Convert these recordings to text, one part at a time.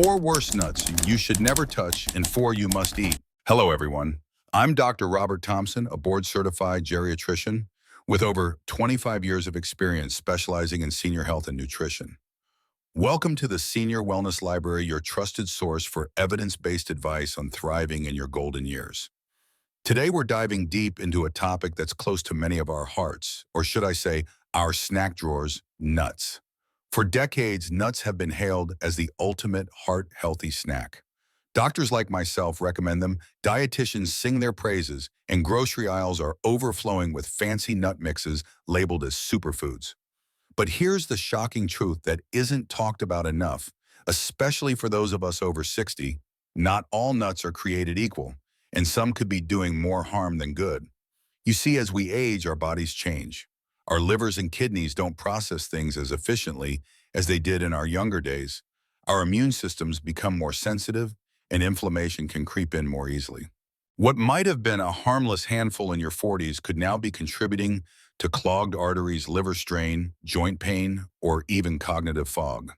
4 worst nuts you should never touch and 4 you must eat. Hello, everyone. I'm Dr. Robert Thompson, a board-certified geriatrician with over 25 years of experience specializing in senior health and nutrition. Welcome to the Senior Wellness Library, your trusted source for evidence-based advice on thriving in your golden years. Today, we're diving deep into a topic that's close to many of our hearts, or should I say, our snack drawers, nuts. For decades, nuts have been hailed as the ultimate heart-healthy snack. Doctors like myself recommend them, dietitians sing their praises, and grocery aisles are overflowing with fancy nut mixes labeled as superfoods. But here's the shocking truth that isn't talked about enough, especially for those of us over 60. Not all nuts are created equal, and some could be doing more harm than good. You see, as we age, our bodies change. Our livers and kidneys don't process things as efficiently as they did in our younger days. Our immune systems become more sensitive, and inflammation can creep in more easily. What might have been a harmless handful in your 40s could now be contributing to clogged arteries, liver strain, joint pain, or even cognitive fog.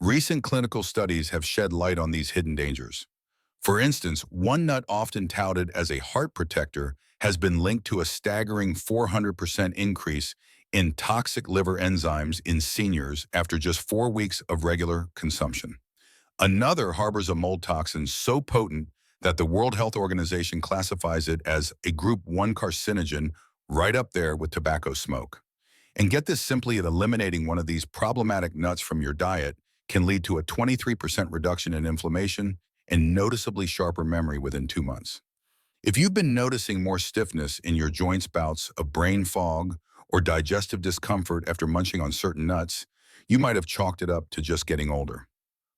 Recent clinical studies have shed light on these hidden dangers. For instance, one nut often touted as a heart protector has been linked to a staggering 400% increase in toxic liver enzymes in seniors after just 4 weeks of regular consumption. Another harbors a mold toxin so potent that the World Health Organization classifies it as a Group 1 carcinogen, right up there with tobacco smoke. And get this, simply eliminating one of these problematic nuts from your diet can lead to a 23% reduction in inflammation and noticeably sharper memory within 2 months. If you've been noticing more stiffness in your joints, bouts of brain fog, or digestive discomfort after munching on certain nuts, you might have chalked it up to just getting older.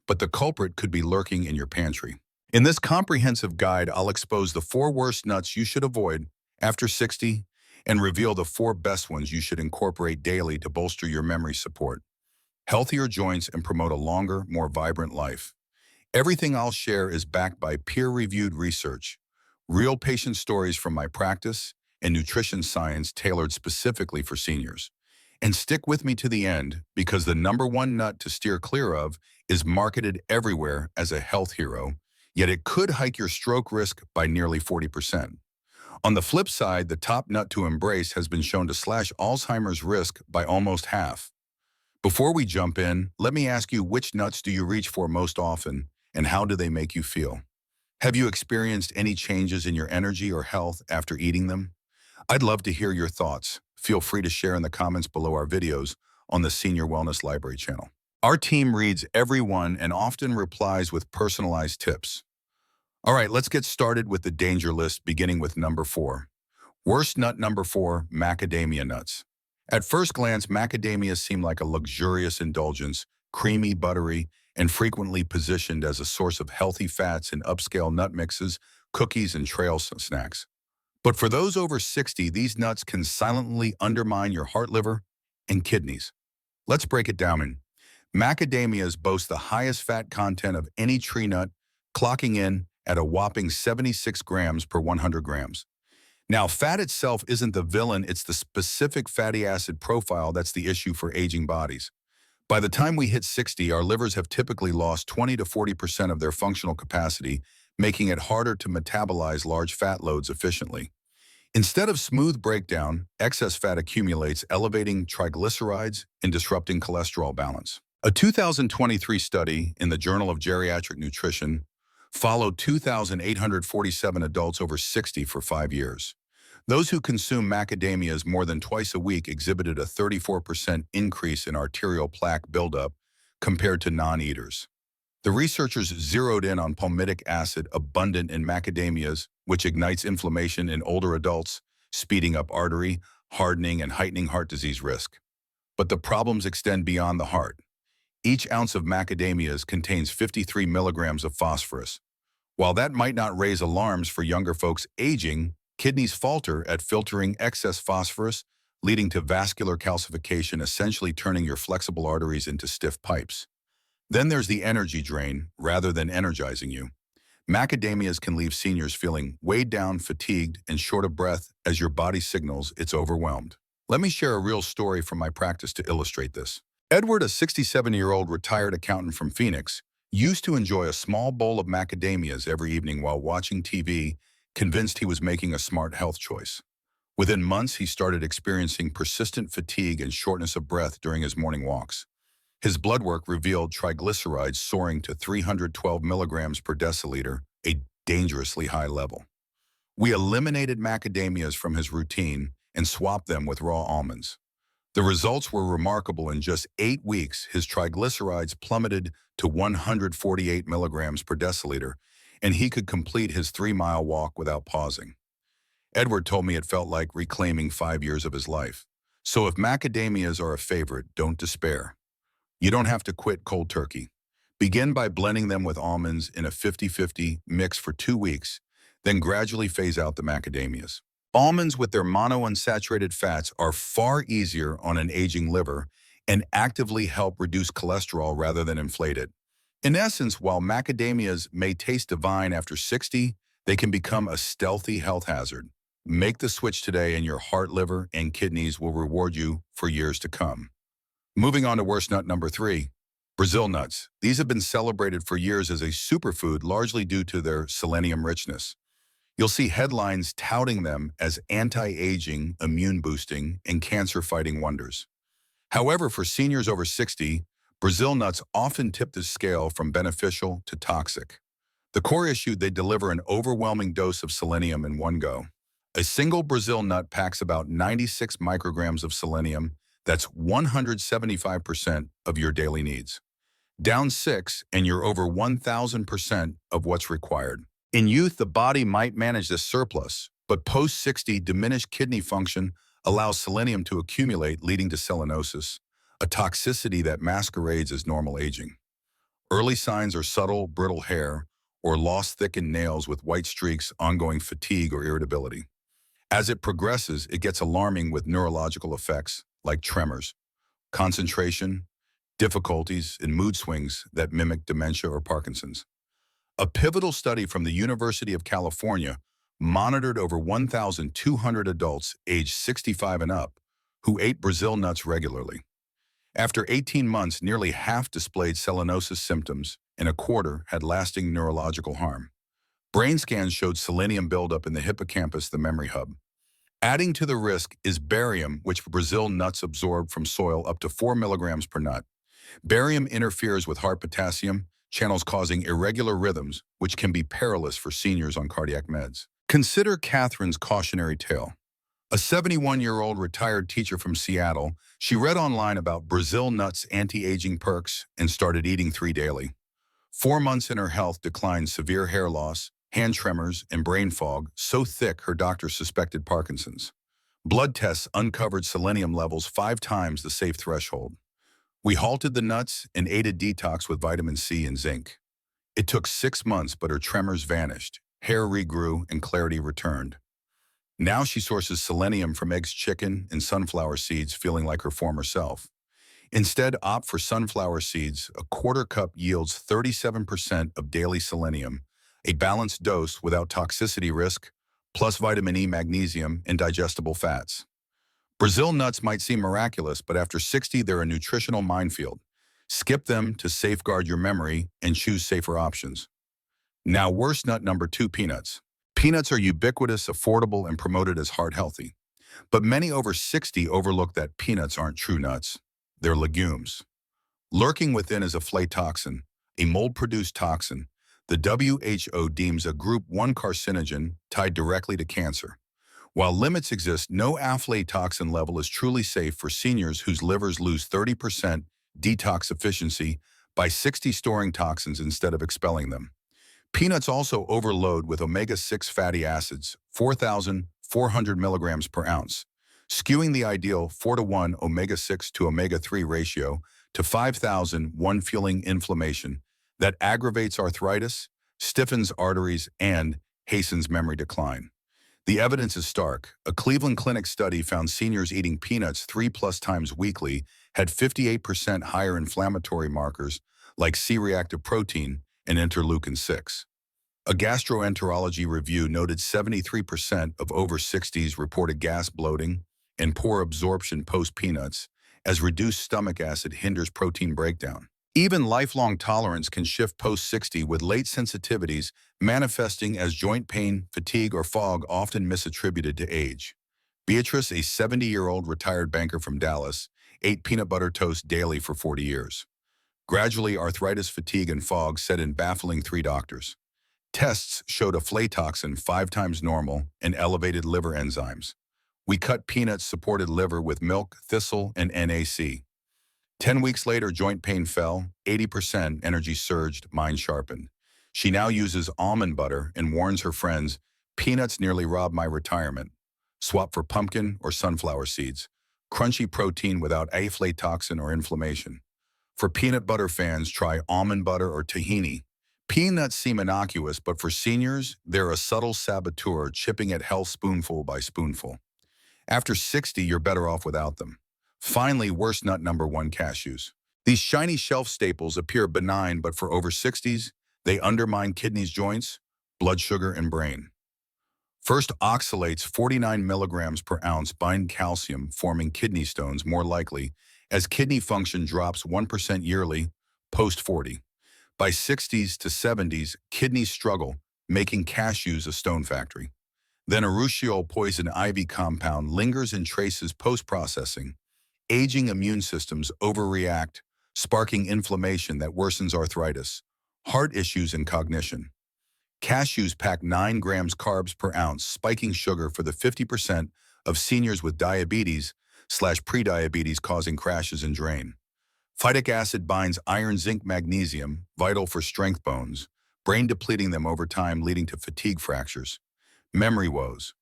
But the culprit could be lurking in your pantry. In this comprehensive guide, I'll expose the 4 worst nuts you should avoid after 60 and reveal the 4 best ones you should incorporate daily to bolster your memory support, healthier joints, and promote a longer, more vibrant life. Everything I'll share is backed by peer-reviewed research, real patient stories from my practice, and nutrition science tailored specifically for seniors. And stick with me to the end, because the #1 nut to steer clear of is marketed everywhere as a health hero, yet it could hike your stroke risk by nearly 40%. On the flip side, the top nut to embrace has been shown to slash Alzheimer's risk by almost half. Before we jump in, let me ask you, which nuts do you reach for most often, and how do they make you feel? Have you experienced any changes in your energy or health after eating them? I'd love to hear your thoughts. Feel free to share in the comments below our videos on the Senior Wellness Library channel. Our team reads every one and often replies with personalized tips. All right, let's get started with the danger list, beginning with number 4. Worst nut number 4, macadamia nuts. At first glance, macadamias seem like a luxurious indulgence, creamy, buttery, and frequently positioned as a source of healthy fats in upscale nut mixes, cookies, and trail snacks. But for those over 60, these nuts can silently undermine your heart, liver, and kidneys. Let's break it down. Macadamias boast the highest fat content of any tree nut, clocking in at a whopping 76 grams per 100 grams. Now, fat itself isn't the villain, it's the specific fatty acid profile that's the issue for aging bodies. By the time we hit 60, our livers have typically lost 20 to 40% of their functional capacity, making it harder to metabolize large fat loads efficiently. Instead of smooth breakdown, excess fat accumulates, elevating triglycerides and disrupting cholesterol balance. A 2023 study in the Journal of Geriatric Nutrition followed 2,847 adults over 60 for 5 years. Those who consume macadamias more than twice a week exhibited a 34% increase in arterial plaque buildup compared to non-eaters. The researchers zeroed in on palmitic acid abundant in macadamias, which ignites inflammation in older adults, speeding up artery hardening and heightening heart disease risk. But the problems extend beyond the heart. Each ounce of macadamias contains 53 milligrams of phosphorus. While that might not raise alarms for younger folks aging, kidneys falter at filtering excess phosphorus, leading to vascular calcification, essentially turning your flexible arteries into stiff pipes. Then there's the energy drain, rather than energizing you. Macadamias can leave seniors feeling weighed down, fatigued, and short of breath as your body signals it's overwhelmed. Let me share a real story from my practice to illustrate this. Edward, a 67-year-old retired accountant from Phoenix, used to enjoy a small bowl of macadamias every evening while watching TV, convinced he was making a smart health choice. Within months, he started experiencing persistent fatigue and shortness of breath during his morning walks. His blood work revealed triglycerides soaring to 312 milligrams per deciliter, a dangerously high level. We eliminated macadamias from his routine and swapped them with raw almonds. The results were remarkable. In just 8 weeks, his triglycerides plummeted to 148 milligrams per deciliter, and he could complete his 3-mile walk without pausing. Edward told me it felt like reclaiming 5 years of his life. So if macadamias are a favorite, don't despair. You don't have to quit cold turkey. Begin by blending them with almonds in a 50-50 mix for 2 weeks, then gradually phase out the macadamias. Almonds with their monounsaturated fats are far easier on an aging liver and actively help reduce cholesterol rather than inflate it. In essence, while macadamias may taste divine after 60, they can become a stealthy health hazard. Make the switch today and your heart, liver, and kidneys will reward you for years to come. Moving on to worst nut number 3, Brazil nuts. These have been celebrated for years as a superfood, largely due to their selenium richness. You'll see headlines touting them as anti-aging, immune-boosting, and cancer-fighting wonders. However, for seniors over 60, Brazil nuts often tip the scale from beneficial to toxic. The core issue: they deliver an overwhelming dose of selenium in one go. A single Brazil nut packs about 96 micrograms of selenium. That's 175% of your daily needs. Down 6, and you're over 1,000% of what's required. In youth, the body might manage this surplus, but post-60, diminished kidney function allows selenium to accumulate, leading to selenosis, a toxicity that masquerades as normal aging. Early signs are subtle, brittle hair, or lost thickened nails with white streaks, ongoing fatigue, or irritability. As it progresses, it gets alarming with neurological effects like tremors, concentration, difficulties, and mood swings that mimic dementia or Parkinson's. A pivotal study from the University of California monitored over 1,200 adults aged 65 and up who ate Brazil nuts regularly. After 18 months, nearly half displayed selenosis symptoms and a quarter had lasting neurological harm. Brain scans showed selenium buildup in the hippocampus, the memory hub. Adding to the risk is barium, which Brazil nuts absorb from soil up to 4 milligrams per nut. Barium interferes with heart potassium channels, causing irregular rhythms, which can be perilous for seniors on cardiac meds. Consider Catherine's cautionary tale. A 71-year-old retired teacher from Seattle, she read online about Brazil nuts' anti-aging perks and started eating 3 daily. 4 months in, her health declined: severe hair loss, hand tremors, and brain fog so thick her doctor suspected Parkinson's. Blood tests uncovered selenium levels 5 times the safe threshold. We halted the nuts and ate a detox with vitamin C and zinc. It took 6 months, but her tremors vanished, hair regrew, and clarity returned. Now she sources selenium from eggs, chicken, and sunflower seeds, feeling like her former self. Instead, opt for sunflower seeds. A quarter cup yields 37% of daily selenium, a balanced dose without toxicity risk, plus vitamin E, magnesium, and digestible fats. Brazil nuts might seem miraculous, but after 60, they're a nutritional minefield. Skip them to safeguard your memory and choose safer options. Now, worst nut number 2, peanuts. Peanuts are ubiquitous, affordable, and promoted as heart healthy. But many over 60 overlook that peanuts aren't true nuts. They're legumes. Lurking within is aflatoxin, a mold-produced toxin the WHO deems a Group 1 carcinogen tied directly to cancer. While limits exist, no aflatoxin level is truly safe for seniors whose livers lose 30% detox efficiency by 60 storing toxins instead of expelling them. Peanuts also overload with omega-6 fatty acids, 4,400 milligrams per ounce, skewing the ideal 4-to-1 omega-6 to omega-3 ratio to 5,001, fueling inflammation that aggravates arthritis, stiffens arteries, and hastens memory decline. The evidence is stark. A Cleveland Clinic study found seniors eating peanuts 3+ times weekly had 58% higher inflammatory markers like C-reactive protein and interleukin-6. A gastroenterology review noted 73% of over 60s reported gas, bloating, and poor absorption post-peanuts, as reduced stomach acid hinders protein breakdown. Even lifelong tolerance can shift post-60 with late sensitivities manifesting as joint pain, fatigue, or fog often misattributed to age. Beatrice, a 70-year-old retired banker from Dallas, ate peanut butter toast daily for 40 years. Gradually, arthritis, fatigue, and fog set in, baffling 3 doctors. Tests showed aflatoxin 5 times normal and elevated liver enzymes. We cut peanuts, supported liver with milk, thistle, and NAC. 10 weeks later, joint pain fell, 80%, energy surged, mind sharpened. She now uses almond butter and warns her friends, peanuts nearly robbed my retirement. Swap for pumpkin or sunflower seeds. Crunchy protein without aflatoxin or inflammation. For peanut butter fans, try almond butter or tahini. Peanuts seem innocuous, but for seniors, they're a subtle saboteur chipping at health spoonful by spoonful. After 60, you're better off without them. Finally, worst nut number 1, cashews. These shiny shelf staples appear benign, but for over 60s, they undermine kidneys, joints, blood sugar, and brain. First, oxalates 49 milligrams per ounce bind calcium, forming kidney stones more likely, as kidney function drops 1% yearly, post-40. By 60s to 70s, kidneys struggle, making cashews a stone factory. Then urushiol poison ivy compound lingers in traces post-processing. Aging immune systems overreact, sparking inflammation that worsens arthritis, heart issues, and cognition. Cashews pack 9 grams carbs per ounce, spiking sugar for the 50% of seniors with diabetes/prediabetes, causing crashes and drain. Phytic acid binds iron, zinc, magnesium, vital for strength bones, brain depleting them over time, leading to fatigue fractures. Memory woes.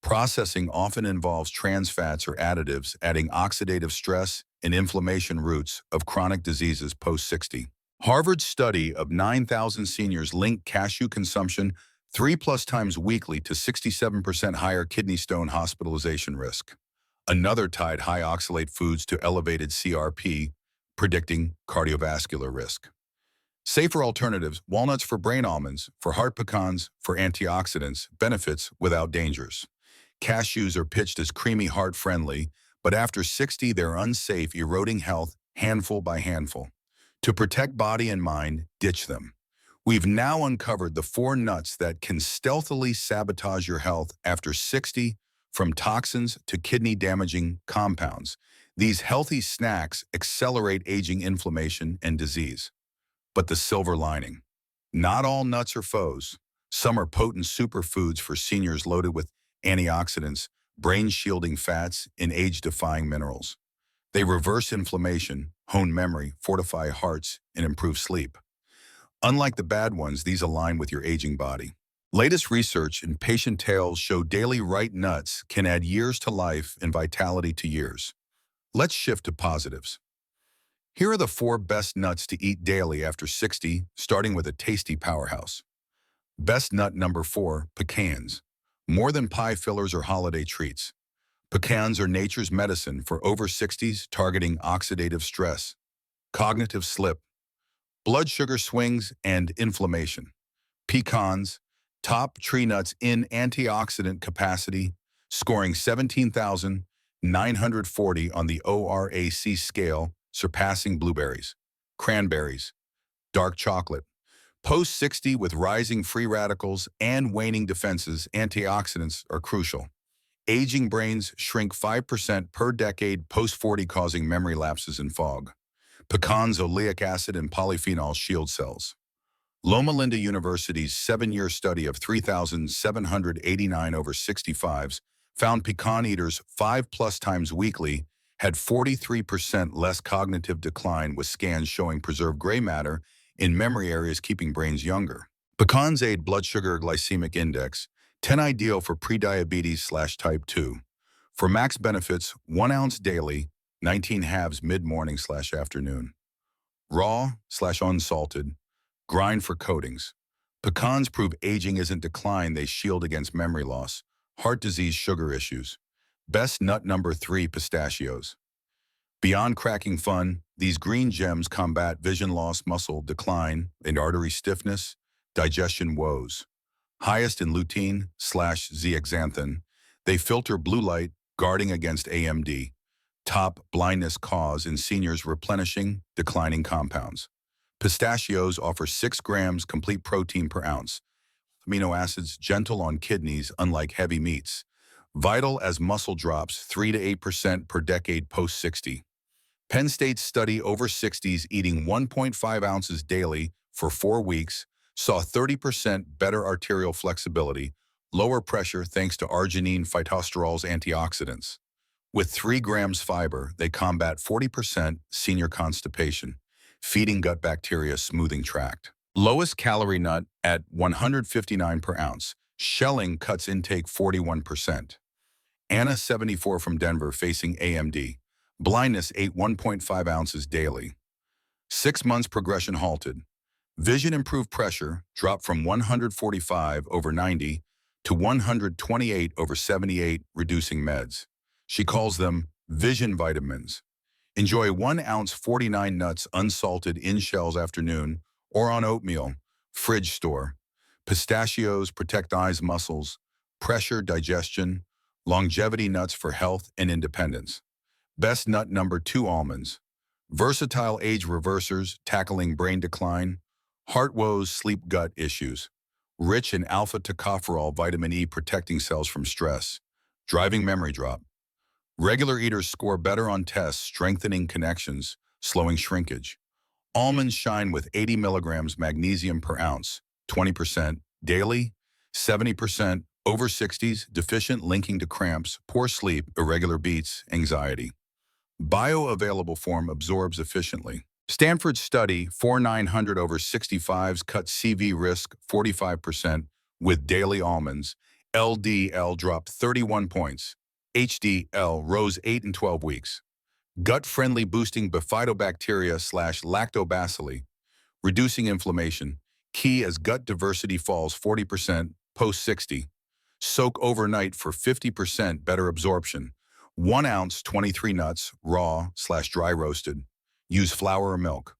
Processing often involves trans fats or additives, adding oxidative stress and inflammation, roots of chronic diseases post-60. Harvard's study of 9,000 seniors linked cashew consumption 3+ times weekly to 67% higher kidney stone hospitalization risk. Another tied high oxalate foods to elevated CRP, predicting cardiovascular risk. Safer alternatives: walnuts for brain, almonds for heart, pecans for antioxidants, benefits without dangers. Cashews are pitched as creamy, heart-friendly, but after 60 they're unsafe, eroding health handful by handful. To protect body and mind, ditch them. We've now uncovered the 4 nuts that can stealthily sabotage your health after 60, from toxins to kidney-damaging compounds. These healthy snacks accelerate aging, inflammation, and disease. But the silver lining: not all nuts are foes. Some are potent superfoods for seniors, loaded with antioxidants, brain-shielding fats, and age-defying minerals. They reverse inflammation, hone memory, fortify hearts, and improve sleep. Unlike the bad ones, these align with your aging body. Latest research and patient tales show daily right nuts can add years to life and vitality to years. Let's shift to positives. Here are the 4 best nuts to eat daily after 60, starting with a tasty powerhouse. Best nut number 4, pecans. More than pie fillers or holiday treats. Pecans are nature's medicine for over 60s, targeting oxidative stress, cognitive slip, blood sugar swings, and inflammation. Pecans, top tree nuts in antioxidant capacity, scoring 17,940 on the ORAC scale, surpassing blueberries, cranberries, dark chocolate. Post-60, with rising free radicals and waning defenses, antioxidants are crucial. Aging brains shrink 5% per decade post-40, causing memory lapses and fog. Pecans, oleic acid, and polyphenol shield cells. Loma Linda University's 7-year study of 3,789 over 65s found pecan eaters 5+ times weekly had 43% less cognitive decline, with scans showing preserved gray matter in memory areas, keeping brains younger. Pecans aid blood sugar glycemic index, 10 ideal for prediabetes/type 2. For max benefits, 1 ounce daily, 19 halves mid-morning/afternoon. Raw/unsalted, grind for coatings. Pecans prove aging isn't decline, they shield against memory loss, heart disease, sugar issues. Best nut number 3, pistachios. Beyond cracking fun, these green gems combat vision loss, muscle decline, and artery stiffness, digestion woes. Highest in lutein/zeaxanthin, they filter blue light, guarding against AMD. Top blindness cause in seniors, replenishing declining compounds. Pistachios offer 6 grams complete protein per ounce. Amino acids gentle on kidneys unlike heavy meats. Vital as muscle drops 3 to 8% per decade post-60. Penn State study over 60s eating 1.5 ounces daily for 4 weeks saw 30% better arterial flexibility, lower pressure thanks to arginine phytosterol's antioxidants. With 3 grams fiber, they combat 40% senior constipation, feeding gut bacteria smoothing tract. Lowest calorie nut at 159 per ounce. Shelling cuts intake 41%. Anna, 74 from Denver, facing AMD. Blindness ate 1.5 ounces daily. 6 months progression halted. Vision improved pressure dropped from 145 over 90 to 128 over 78, reducing meds. She calls them vision vitamins. Enjoy 1 ounce 49 nuts unsalted in shells afternoon or on oatmeal. Fridge store. Pistachios protect eyes, muscles, pressure, digestion, longevity nuts for health and independence. Best nut number 2 almonds. Versatile age reversers tackling brain decline, heart woes, sleep gut issues. Rich in alpha tocopherol vitamin E protecting cells from stress, driving memory drop. Regular eaters score better on tests, strengthening connections, slowing shrinkage. Almonds shine with 80 milligrams magnesium per ounce, 20% daily, 70% over 60s, deficient linking to cramps, poor sleep, irregular beats, anxiety. Bioavailable form absorbs efficiently. Stanford study 4900 over 65s cut CV risk 45% with daily almonds. LDL dropped 31 points. HDL rose 8 and 12 weeks. Gut-friendly boosting bifidobacteria/lactobacilli, reducing inflammation, key as gut diversity falls 40% post-60. Soak overnight for 50% better absorption. 1 ounce 23 nuts, raw/dry roasted. Use flour or milk.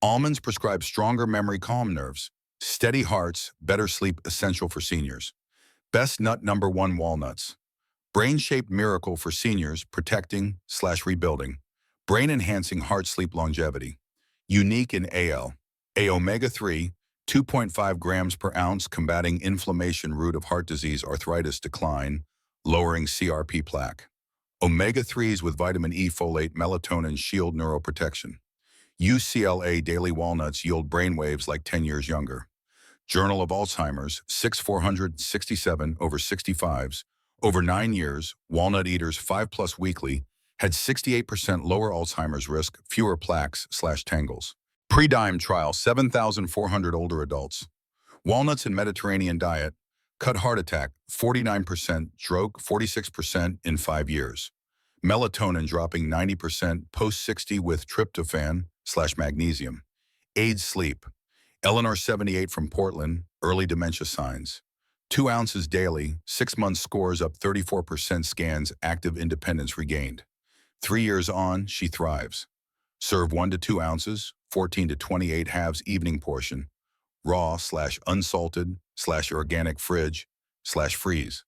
Almonds prescribe stronger memory, calm nerves. Steady hearts, better sleep essential for seniors. Best nut number 1 walnuts. Brain-shaped miracle for seniors, protecting/rebuilding. Brain-enhancing heart sleep longevity. Unique in AL. A omega-3, 2.5 grams per ounce combating inflammation root of heart disease arthritis decline, lowering CRP plaque. Omega-3s with vitamin E, folate, melatonin shield neuroprotection. UCLA daily walnuts yield brainwaves like 10 years younger. Journal of Alzheimer's, 6,467 over 65s. Over 9 years, walnut eaters 5+ weekly had 68% lower Alzheimer's risk, fewer plaques/tangles. Pre-DIME trial, 7,400 older adults. Walnuts in Mediterranean diet, cut heart attack, 49%, stroke, 46% in 5 years. Melatonin dropping 90% post-60 with tryptophan/magnesium. Aids sleep. Eleanor, 78 from Portland, early dementia signs. 2 ounces daily, 6 months scores up 34% scans, active independence regained. 3 years on, she thrives. Serve 1 to 2 ounces, 14 to 28 halves evening portion, raw/unsalted/organic fridge/freeze.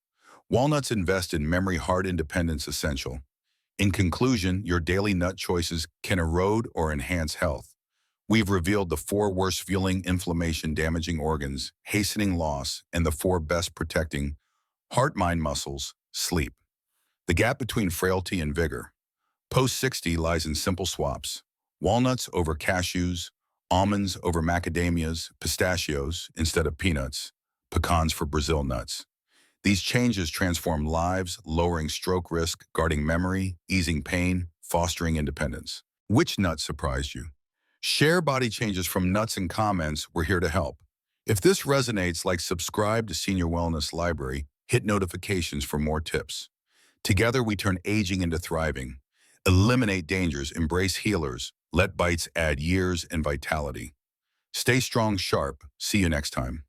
Walnuts invest in memory heart independence essential. In conclusion, your daily nut choices can erode or enhance health. We've revealed the 4 worst fueling inflammation damaging organs, hastening loss, and the 4 best protecting heart, mind, muscles, sleep. The gap between frailty and vigor. Post-60 lies in simple swaps. Walnuts over cashews, almonds over macadamias, pistachios instead of peanuts, pecans for Brazil nuts. These changes transform lives, lowering stroke risk, guarding memory, easing pain, fostering independence. Which nut surprised you? Share body changes from nuts in comments. We're here to help. If this resonates, subscribe to Senior Wellness Library, hit notifications for more tips. Together, we turn aging into thriving. Eliminate dangers, embrace healers, let bites add years and vitality. Stay strong, sharp. See you next time.